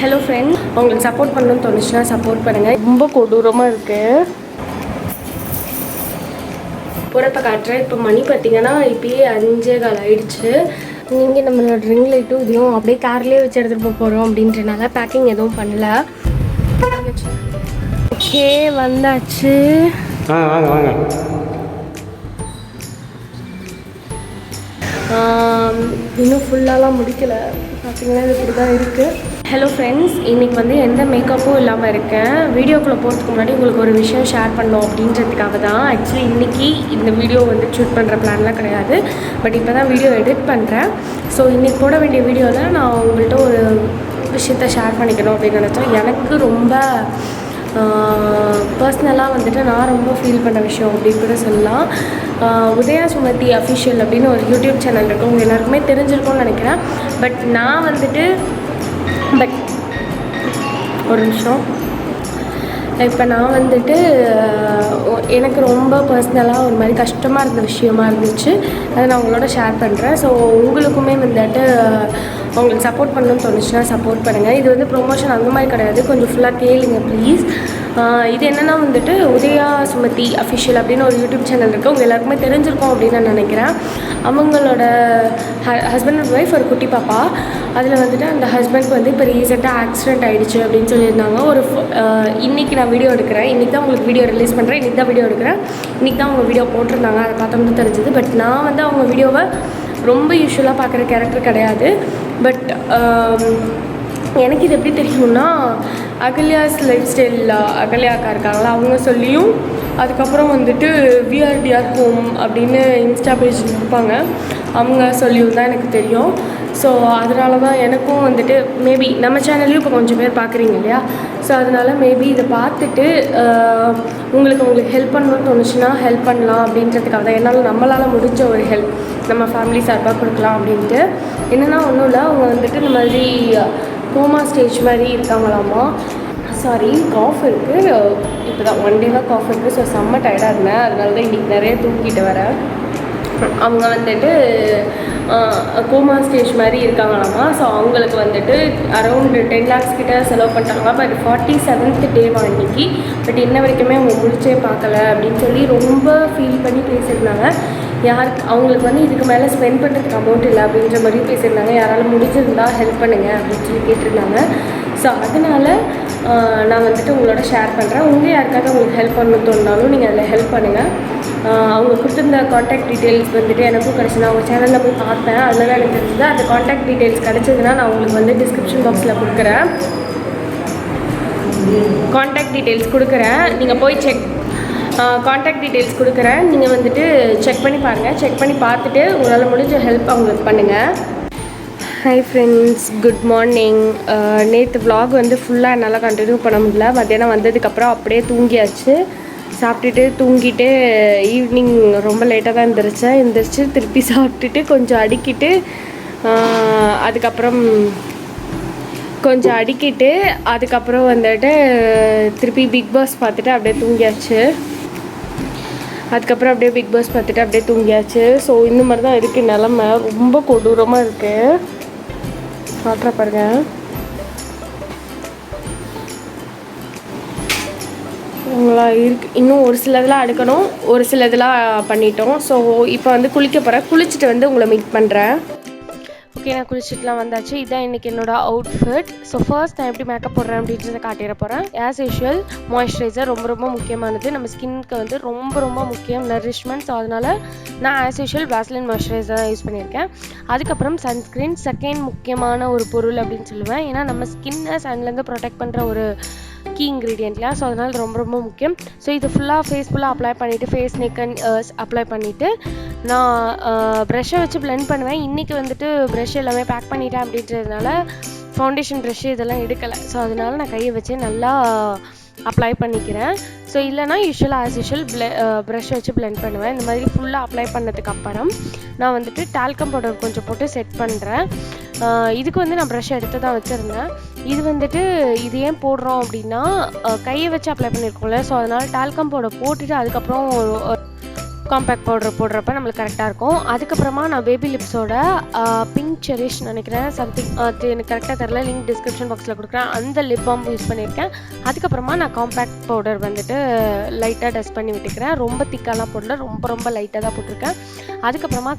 Hello friends, உங்களுக்கு support பண்ணணும்னு தோணுச்சுன்னா சப்போர்ட் பண்ணுங்கள். ரொம்ப கொடூரமாக இருக்குது. போகிறப்ப காட்டுறேன். இப்போ மணி பார்த்தீங்கன்னா இப்போயே 5:15 ஆகிடுச்சு. நீங்கள் நம்மளோட ரிங் லைட்டும் இதையும் அப்படியே கார்லேயே வச்சு எடுத்துகிட்டு போகிறோம் அப்படின்றனால பேக்கிங் எதுவும் பண்ணல. ஓகே, வந்தாச்சு. வாங்க வாங்க. இன்னும் ஃபுல்லாலாம் முடிக்கலை. பார்த்தீங்கன்னா இது இப்படி தான் இருக்குது. ஹலோ ஃப்ரெண்ட்ஸ், இன்றைக்கி வந்து எந்த மேக்கப்பும் இல்லாமல் இருக்கேன். வீடியோக்குள்ளே போகிறதுக்கு முன்னாடி உங்களுக்கு ஒரு விஷயம் ஷேர் பண்ணோம் அப்படின்றதுக்காக தான். ஆக்சுவலி இன்றைக்கி இந்த வீடியோ வந்து ஷூட் பண்ணுற பிளான்லாம் கிடையாது. பட் இப்போ தான் வீடியோ எடிட் பண்ணுறேன். ஸோ இன்றைக்கி போட வேண்டிய வீடியோவில் நான் உங்கள்கிட்ட ஒரு விஷயத்த ஷேர் பண்ணிக்கணும் அப்படின்னு நினச்சேன். எனக்கு ரொம்ப பர்சனலாக வந்துட்டு நான் ரொம்ப ஃபீல் பண்ண விஷயம் அப்படின்னு கூட சொல்லலாம். உதயா சுமதி அஃபிஷியல் அப்படின்னு ஒரு யூடியூப் சேனல் இருக்குது. உங்கள் எல்லாருக்குமே தெரிஞ்சிருக்கும்னு நினைக்கிறேன். பட் நான் வந்துட்டு ஒரு நிமிஷம். இப்போ நான் வந்துட்டு எனக்கு ரொம்ப பர்சனலாக ஒரு மாதிரி கஷ்டமாக இருந்த விஷயமா இருந்துச்சு. அதை நான் உங்களோட ஷேர் பண்ணுறேன். ஸோ உங்களுக்குமே வந்துட்டு உங்களுக்கு சப்போர்ட் பண்ணணும்னு தோணுச்சுன்னா சப்போர்ட் பண்ணுங்கள். இது வந்து ப்ரொமோஷன் அந்த மாதிரி கிடையாது. கொஞ்சம் ஃபுல்லாக கேளுங்க ப்ளீஸ். இது என்னென்னா வந்துட்டு உதயா சுமதி அஃபிஷியல் அப்படின்னு ஒரு யூடியூப் சேனல் இருக்குது. உங்கள் எல்லாருக்குமே தெரிஞ்சிருக்கோம் அப்படின்னு நான் நினைக்கிறேன். அவங்களோட ஹஸ்பண்ட் அண்ட் ஒய்ஃப் ஒரு குட்டி பாப்பா. அதில் வந்துட்டு அந்த ஹஸ்பண்ட்க்கு வந்து இப்போ ரீசெண்டாக ஆக்சிடென்ட் ஆகிடுச்சு அப்படின்னு சொல்லியிருந்தாங்க. இன்றைக்கி நான் வீடியோ எடுக்கிறேன். இன்றைக்கி தான் உங்களுக்கு வீடியோ ரிலீஸ் பண்ணுறேன். இன்றைக்கி தான் வீடியோ எடுக்கிறேன். இன்றைக்கி தான் அவங்க வீடியோ போட்டிருந்தாங்க. அதை பார்த்தோம்னு தெரிஞ்சுது. பட் நான் வந்து அவங்க வீடியோவை ரொம்ப யூஸ்வலாக பார்க்குற கேரக்டர் கிடையாது. பட் எனக்கு இது எப்படி தெரியும்னா, அகல்யாஸ் லைஃப் ஸ்டைலில் அகல்யா அக்கா இருக்காங்களா, அவங்க சொல்லியும் அதுக்கப்புறம் வந்துட்டு விஆர்டிஆர் ஹோம் அப்படின்னு இன்ஸ்டா பேஜ் இருப்பாங்க, அவங்க சொல்லியும் தான் எனக்கு தெரியும். ஸோ அதனால தான் எனக்கும் வந்துட்டு மேபி நம்ம சேனல்லையும் இப்போ கொஞ்சம் பேர் பார்க்குறீங்க இல்லையா. ஸோ அதனால் மேபி இதை பார்த்துட்டு உங்களுக்கு ஹெல்ப் பண்ணணும்னு தோணுச்சுன்னா ஹெல்ப் பண்ணலாம் அப்படின்றதுக்காக தான். நம்மளால் முடிஞ்ச ஒரு ஹெல்ப் நம்ம ஃபேமிலி சார்பாக கொடுக்கலாம் அப்படின்ட்டு. என்னென்னா ஒன்றும் இல்லை, அவங்க வந்துட்டு இந்த மாதிரி கோமா ஸ்டேஜ் மாதிரி இருக்காங்களாமா. சாரி, காஃப் இருக்குது. இப்போ தான் 1 டேவாக காஃப் இருக்குது. ஸோ செம்ம டயர்டாக இருந்தேன். அதனால தான் இன்றைக்கி நிறைய தூக்கிட்டு வரேன். அவங்க வந்துட்டு கோமா ஸ்டேஜ் மாதிரி இருக்காங்களாமா. ஸோ அவங்களுக்கு வந்துட்டு அரௌண்ட் 10 lakhs கிட்ட செலவு பண்ணிட்டாங்க. பட் 47th டேவா இன்றைக்கி. பட் இன்ன வரைக்குமே அவங்க முடிச்சே பார்க்கல அப்படின்னு சொல்லி ரொம்ப ஃபீல் பண்ணி பேசியிருந்தாங்க. அவங்களுக்கு வந்து இதுக்கு மேலே ஸ்பெண்ட் பண்ணுறதுக்கு அமௌண்ட் இல்லை அப்படின்ற மாதிரி பேசியிருந்தாங்க. யாராலும் முடிஞ்சிருந்தா ஹெல்ப் பண்ணுங்கள் அப்படின்னு சொல்லி கேட்டிருந்தாங்க. ஸோ அதனால் நான் வந்துட்டு உங்களோட ஷேர் பண்ணுறேன். உங்கள் யாருக்காவது உங்களுக்கு ஹெல்ப் பண்ணணும் தோணுனாலும் நீங்கள் அதில் ஹெல்ப் பண்ணுங்கள். அவங்க கொடுத்துருந்த காண்டாக்ட் டீட்டெயில்ஸ் வந்துட்டு எனக்கும் கிடச்சி நான் அவங்க சேனலில் போய் பார்த்தேன். அதில் தான் எனக்கு தெரிஞ்சது. அந்த காண்டாக்ட் டீட்டெயில்ஸ் கிடச்சதுன்னா நான் உங்களுக்கு வந்து டிஸ்கிரிப்ஷன் பாக்ஸில் கொடுக்குறேன். காண்டாக்ட் டீட்டெயில்ஸ் கொடுக்குறேன். நீங்கள் போய் காண்டாக்ட் டீட்டெயில்ஸ் கொடுக்குறேன். நீங்கள் வந்துட்டு செக் பண்ணி பாருங்கள். செக் பண்ணி பார்த்துட்டு உங்களால் முடிஞ்ச ஹெல்ப் அவங்களுக்கு பண்ணுங்கள். Hi friends, good morning. நேற்று vlog வந்து ஃபுல்லாக என்னால் கண்டினியூ பண்ண முடியல. மத்தியானம் வந்ததுக்கப்புறம் அப்படியே தூங்கியாச்சு. சாப்பிட்டுட்டு தூங்கிட்டு ஈவினிங் ரொம்ப லேட்டாக தான் எந்திரிச்சு திருப்பி சாப்பிட்டுட்டு கொஞ்சம் அடிக்கிட்டு அதுக்கப்புறம் வந்துட்டு திருப்பி பிக் பாஸ் பார்த்துட்டு அப்படியே தூங்கியாச்சு. ஸோ இந்த மாதிரி தான் இருக்குது நிலமை. ரொம்ப கொடூரமாக இருக்குது. காட்டுற பாருங்க. இன்னும் ஒரு சிலதெல்லாம் அடுக்கணும், ஒரு சிலதெல்லாம் பண்ணிட்டோம். ஸோ இப்போ வந்து குளிக்க போகிறேன். குளிச்சுட்டு வந்து உங்களை மீட் பண்ணுறேன். ஓகே, நான் குளிச்சுட்டுலாம் வந்தாச்சு. இதுதான் இன்றைக்கி என்னோடய அவுட்ஃபிட். ஸோ ஃபர்ஸ்ட் நான் எப்படி மேக்கப் போடுறேன் அப்படின்றத காட்டிட போகிறேன். ஆஸ் யூஷுவல் மாய்ஸ்சரைசர் ரொம்ப ரொம்ப முக்கியமானது. நம்ம ஸ்கின்னுக்கு வந்து ரொம்ப ரொம்ப முக்கியம், நரிஷ்மெண்ட். ஸோ அதனால் நான் ஆஸ் யூஷுவல் வாஸ்லின் மாய்ஸ்சரைசர் தான் யூஸ் பண்ணியிருக்கேன். அதுக்கப்புறம் சன்ஸ்க்ரீன் செகண்ட் முக்கியமான ஒரு பொருள் அப்படின்னு சொல்லுவேன். ஏன்னா நம்ம ஸ்கின்னை சன்லேருந்து ப்ரொடெக்ட் பண்ணுற ஒரு கீ இன்க்ரீடியன்ட்லாம். ஸோ அதனால் ரொம்ப ரொம்ப முக்கியம். ஸோ இது ஃபேஸ் ஃபுல்லாக அப்ளை பண்ணிவிட்டு ஃபேஸ் நெக் அண்ட் அப்ளை பண்ணிவிட்டு நான் ப்ரெஷ்ஷை வச்சு பிளெண்ட் பண்ணுவேன். இன்றைக்கி வந்துட்டு ப்ரெஷ் எல்லாமே பேக் பண்ணிட்டேன் அப்படின்றதுனால ஃபவுண்டேஷன் ப்ரெஷ்ஷு இதெல்லாம் எடுக்கலை. ஸோ அதனால நான் கையை வச்சு நல்லா அப்ளை பண்ணிக்கிறேன். ஸோ இல்லைனா யூஷுவலாக ஆஸ் யூஷுவல் ப்ரெஷ்ஷை வச்சு பிளெண்ட் பண்ணுவேன். இந்த மாதிரி ஃபுல்லாக அப்ளை பண்ணதுக்கு அப்புறம் நான் வந்துட்டு டால்கம் பவுடர் கொஞ்சம் போட்டு செட் பண்ணுறேன். இதுக்கு வந்து நான் ப்ரெஷ் எடுத்து தான் வச்சுருந்தேன். இது ஏன் போடுறோம் அப்படின்னா கையை வச்சு அப்ளை பண்ணியிருக்கோம்ல. ஸோ அதனால் டால்கம் பவுடர் போட்டுட்டு அதுக்கப்புறம் காம்பேக்ட் பவுடர் போடுறப்ப நம்மளுக்கு கரெக்டாக இருக்கும். அதுக்கப்புறமா நான் பேபி லிப்ஸோட பிங்க் செரிஷ் நினைக்கிறேன் சம்திங், அது எனக்கு கரெக்டாக தெரில, லிங்க் டிஸ்கிரிப்ஷன் பாக்ஸில் கொடுக்குறேன். அந்த லிப் பாம் யூஸ் பண்ணியிருக்கேன். அதுக்கப்புறமா நான் காம்பேக்ட் பவுடர் வந்துட்டு லைட்டாக டஸ்ட் பண்ணி விட்டுக்கிறேன். ரொம்ப திக்காலாம் போடல, ரொம்ப லைட்டாக தான் போட்டிருக்கேன். அதுக்கப்புறமா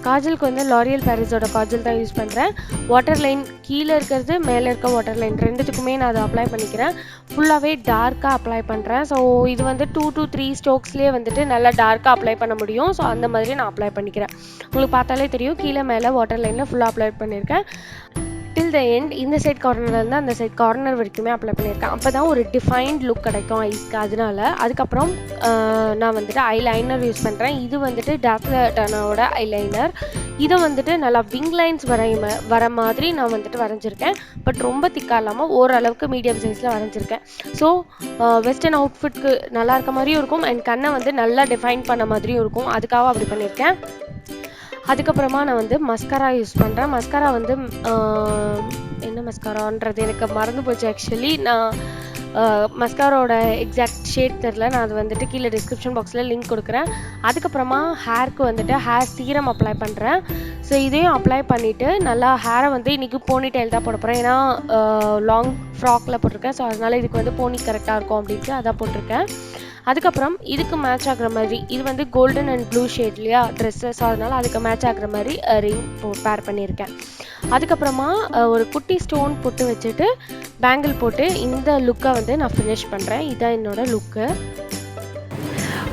காஜலுக்கு வந்து லாரியல் பாரிஸோட காஜல் தான் யூஸ் பண்ணுறேன். வாட்டர் லைன் கீழே இருக்கிறது மேலே இருக்க வாட்டர் லைன் ரெண்டுத்துக்குமே நான் அதை அப்ளை பண்ணிக்கிறேன். ஃபுல்லாகவே டார்க்காக அப்ளை பண்ணுறேன். ஸோ இது வந்து 2 to 3 ஸ்ட்ரோக்ஸ்லேயே வந்துட்டு நல்லா டார்க்காக அப்ளை பண்ண முடியும். ஸோ அந்த மாதிரி நான் அப்ளை பண்ணிக்கிறேன். உங்களுக்கு பார்த்தாலே தெரியும், கீழே மேலே வாட்டர் லைனில் ஃபுல்லாக அப்ளை பண்ணியிருக்கேன். டில் த எண்ட் இந்த சைட் கார்னர்லேருந்து அந்த சைட் கார்னர் வரைக்குமே அப்ளை பண்ணியிருக்கேன். அப்போ தான் ஒரு டிஃபைன்ட் லுக் கிடைக்கும் ஐஸ்க்கு, அதனால. அதுக்கப்புறம் நான் வந்துட்டு ஐலைனர் யூஸ் பண்ணுறேன். இது வந்துட்டு டாக்லட்டனோட ஐலைனர். இதை வந்துட்டு நல்லா விங் லைன்ஸ் வர மாதிரி நான் வந்துட்டு வரைஞ்சிருக்கேன். பட் ரொம்ப திக்காக இல்லாமல் ஓரளவுக்கு மீடியம் சைஸில் வரைஞ்சிருக்கேன். ஸோ வெஸ்டர்ன் அவுட்ஃபிட்க்கு நல்லா இருக்க மாதிரியும் இருக்கும் அண்ட் கண்ணை வந்து நல்லா டிஃபைன் பண்ண மாதிரியும் இருக்கும். அதுக்காக அப்படி பண்ணியிருக்கேன். அதுக்கப்புறமா நான் வந்து மஸ்காரா யூஸ் பண்ணுறேன். மஸ்காரா வந்து என்ன மஸ்காரான்றது எனக்கு மறந்து போச்சு ஆக்சுவலி. நான் மஸ்காரோட எக்ஸாக்ட் ஷேட் தெரில, நான் அது வந்துட்டு கீழே டிஸ்கிரிப்ஷன் பாக்ஸில் லிங்க் கொடுக்குறேன். அதுக்கப்புறமா ஹேருக்கு வந்துட்டு ஹேர் சீரம் அப்ளை பண்ணுறேன். ஸோ இதையும் அப்ளை பண்ணிவிட்டு நல்லா ஹேரை வந்து இன்றைக்கி போனி டெயில் தான் போட போகிறேன். ஏன்னா லாங் ஃப்ராக்கில் போட்டிருக்கேன். ஸோ அதனால் இதுக்கு வந்து போனி கரெக்டாக இருக்கும் அப்படின்ட்டு அதான் போட்டிருக்கேன். அதுக்கப்புறம் இதுக்கு மேட்ச் ஆகிற மாதிரி, இது வந்து கோல்டன் அண்ட் ப்ளூ ஷேட் இல்லையா ட்ரெஸ்ஸு, ஸோ அதனால் அதுக்கு மேட்ச் ஆகிற மாதிரி ரிங் பேர் பண்ணியிருக்கேன். அதுக்கப்புறமா ஒரு குட்டி ஸ்டோன் போட்டு வச்சுட்டு பேங்கிள் போட்டு இந்த லுக்கை வந்து நான் ஃபினிஷ் பண்ணுறேன். இதுதான் என்னோடய லுக்கு.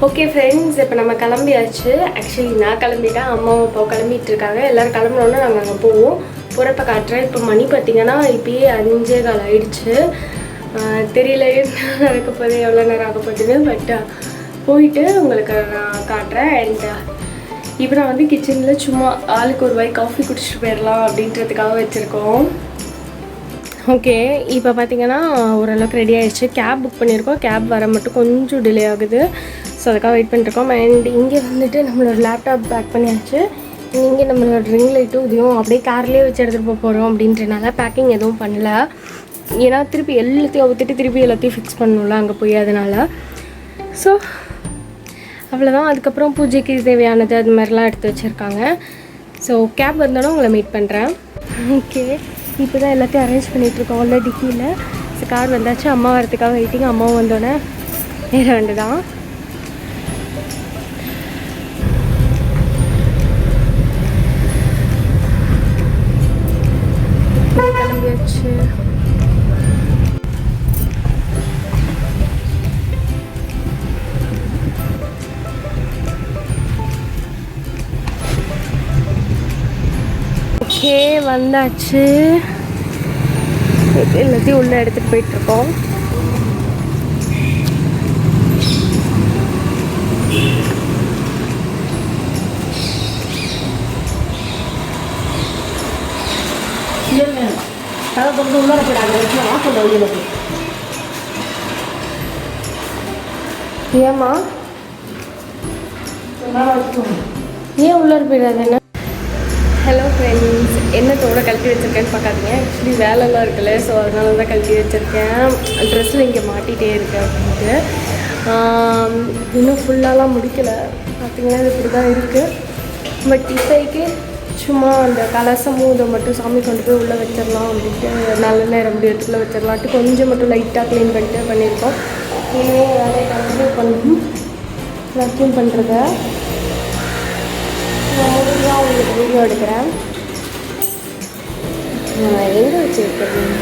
ஓகே ஃப்ரெண்ட்ஸ், இப்போ நம்ம கிளம்பியாச்சு. ஆக்சுவலி நான் கிளம்பிட்டேன், அம்மாவும் அப்பாவும் கிளம்பிட்டு இருக்காங்க. எல்லோரும் கிளம்புனோன்னா நாங்கள் அங்கே போவோம். போகிறப்ப காட்டுறேன். இப்போ மணி பார்த்திங்கன்னா இப்போயே 5:15 ஆகிடுச்சு. தெரியல நடக்க போகுது, எவ்வளோ நேரம் ஆக போகுது. பட் போயிட்டு உங்களுக்கு நான் காட்டுறேன். அண்ட் இப்போ நான் வந்து கிச்சனில் சும்மா ஆளுக்கு ஒரு வாய் காஃபி குடிச்சிட்டு போயிடலாம் அப்படின்றதுக்காக வச்சுருக்கோம். ஓகே, இப்போ பார்த்தீங்கன்னா ஓரளவுக்கு ரெடி ஆகிடுச்சு. கேப் புக் பண்ணியிருக்கோம். கேப் வர மட்டும் கொஞ்சம் டிலே ஆகுது. ஸோ அதுக்காக வெயிட் பண்ணிட்டுருக்கோம். அண்ட் இங்கே வந்துட்டு நம்மளோட லேப்டாப் பேக் பண்ணியாச்சு. இங்கே நம்மளோட ரிங் லைட்டும் இதையும் அப்படியே கார்லேயே வச்சு எடுத்துகிட்டு போகிறோம் அப்படின்றனால பேக்கிங் எதுவும் பண்ணல. ஏன்னா திருப்பி எல்லாத்தையும் அவுத்துட்டு திருப்பி எல்லாத்தையும் ஃபிக்ஸ் பண்ணணும்ல அங்கே போய், அதனால். ஸோ அவ்வளோதான். அதுக்கப்புறம் பூஜைக்கு தேவையானது அது மாதிரிலாம் எடுத்து வச்சுருக்காங்க. ஸோ கேப் வந்தோடனே உங்களை மீட் பண்ணுறேன். ஓகே, இப்போ தான் எல்லாத்தையும் அரேஞ்ச் பண்ணிகிட்ருக்கோம் ஆல்ரெடி கீழே. ஸோ கார் வந்தாச்சு, அம்மா வரத்துக்காக வெயிட்டிங். அம்மாவும் வந்தோடனே ஏற வேண்டியதான். கிளம்பியாச்சு. ஓகே, வந்தாச்சு. எல்லாத்தையும் உள்ளே எடுத்துகிட்டு போயிட்டுருக்கோம். ஏம்மா ஏன் உள்ளே போயிடாது? என்ன? ஹலோ ஃப்ரெண்ட்ஸ், என்னத்தோட கழட்டி வச்சுருக்கேன்னு பார்க்காதீங்க. ஆக்சுவலி வேலைலாம் இருக்குல்ல, ஸோ அதனால தான் கழட்டி வச்சுருக்கேன். ட்ரெஸ்ஸில் இங்கே மாட்டிகிட்டே இருக்கு அப்படின்ட்டு. இன்னும் ஃபுல்லாலாம் முடிக்கலை. பார்த்திங்கன்னா இது இப்படி தான் இருக்குது. பட் இப்போதைக்கு சும்மா அந்த கலசமும் இதை மட்டும் சாமி கொண்டு போய் உள்ளே வச்சிடலாம் அப்படின்ட்டு, நல்ல நேரம் முடி எடுத்துக்குள்ளே வச்சிடலான்ட்டு கொஞ்சம் மட்டும் லைட்டாக க்ளீன் பண்ணிட்டு பண்ணியிருக்கோம். இனிமே வேலையை கண்டினியூ பண்ணணும். வேக்யூம் பண்ணுறத நான் முடிஞ்சால் உங்களுக்கு வீடியோ எடுக்கிறேன். நான் எங்கே வச்சுருக்கேன்?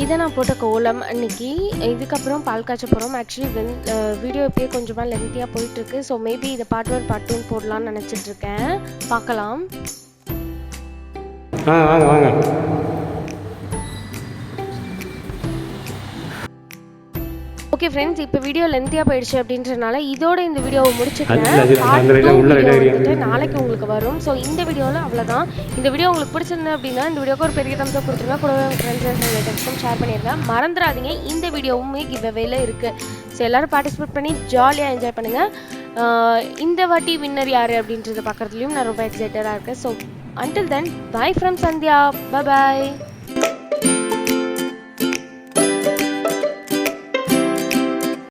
இதை நான் போட்ட கோலம் அன்னைக்கு. இதுக்கப்புறம் பால் காய்ச்ச போகிறோம். ஆக்சுவலி வீடியோ இப்போயே கொஞ்சமாக லென்த்தியாக போயிட்டுருக்கு. ஸோ மேபி இதை பார்ட் 1 பார்ட் 2 போடலான்னு நினச்சிட்ருக்கேன். பார்க்கலாம். வாங்க வாங்க. ஓகே ஃப்ரெண்ட்ஸ், இப்போ வீடியோ லென்த்தியாக போயிடுச்சு அப்படின்றனால இதோட இந்த வீடியோவை முடிச்சுக்கிறேன். நாளைக்கு உங்களுக்கு வரும். ஸோ இந்த வீடியோவில் அவ்வளோதான். இந்த வீடியோ உங்களுக்கு பிடிச்சிருந்தது அப்படின்னா இந்த வீடியோக்கு ஒரு பெரிய தம்ஸ் அப் கொடுத்துருங்க. கூடவே உங்கள் ஃப்ரெண்ட்ஸ் அண்ட் ரிலேட்டிவ்ஸ்க்கும் ஷேர் பண்ணிடுங்க. மறந்துடாதீங்க, இந்த வீடியோவுமே கிவ் அவேல இருக்குது. ஸோ எல்லோரும் பார்ட்டிசிபேட் பண்ணி ஜாலியாக என்ஜாய் பண்ணுங்கள். இந்த வாட்டி வின்னர் யார் அப்படின்றத பார்க்குறதுலையும் நான் ரொம்ப எக்ஸைட்டடாக இருக்கேன். So until then, bye from Sandhya. Bye bye.